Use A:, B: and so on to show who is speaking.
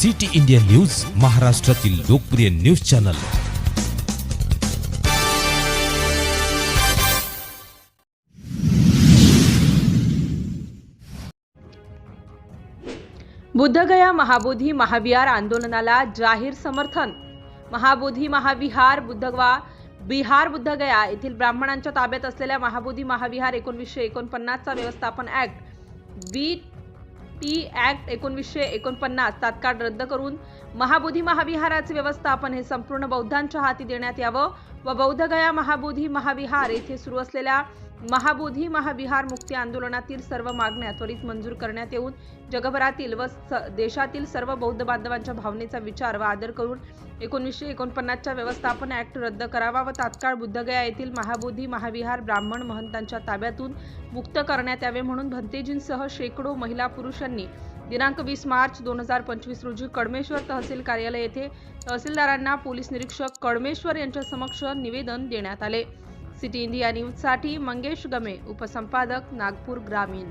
A: City India news, महाराष्ट्रातील लोकप्रिय news channel.
B: Bodh Gaya Mahabodhi महाविहार आंदोलनाला जाहीर समर्थन। महाबोधी महाविहार बिहार बुद्धगया येथील ब्राह्मणांच्या ताब्यात असलेल्या महाबोधी महाविहार 1949 चा व्यवस्थापन ऍक्ट BT ऍक्ट 1949 तात्काळ रद्द करून महाबोधी महाविहाराचे व्यवस्थापन हे संपूर्ण बौद्धांच्या हाती देण्यात यावं व बौद्धगया महाबोधी महाविहार येथे सुरू असलेल्या महाबोधी महाविहार मुक्ती आंदोलनातील सर्व मागण्या त्वरित मंजूर करण्यात येऊन जगभरातील व देशातील सर्व बौद्ध बांधवांच्या भावनेचा विचार व आदर करून 1949 च्या व्यवस्थापन ऍक्ट रद्द करावा व तात्काळ बुद्धगया येथील महाबोधी महाविहार ब्राह्मण महंतांच्या ताब्यातून मुक्त करण्यात यावे म्हणून भंतेजींसह शेकडो महिला पुरुषांनी दिनांक 20 मार्च 2025 रोजी कडमेश्वर तहसील कार्यालय येथे तहसीलदारांना पोलीस निरीक्षक कडमेश्वर यांच्या समक्ष निवेदन देण्यात आले। सिटी इंडिया न्यूज साठी मंगेश गमे, उपसंपादक, नागपूर ग्रामीण।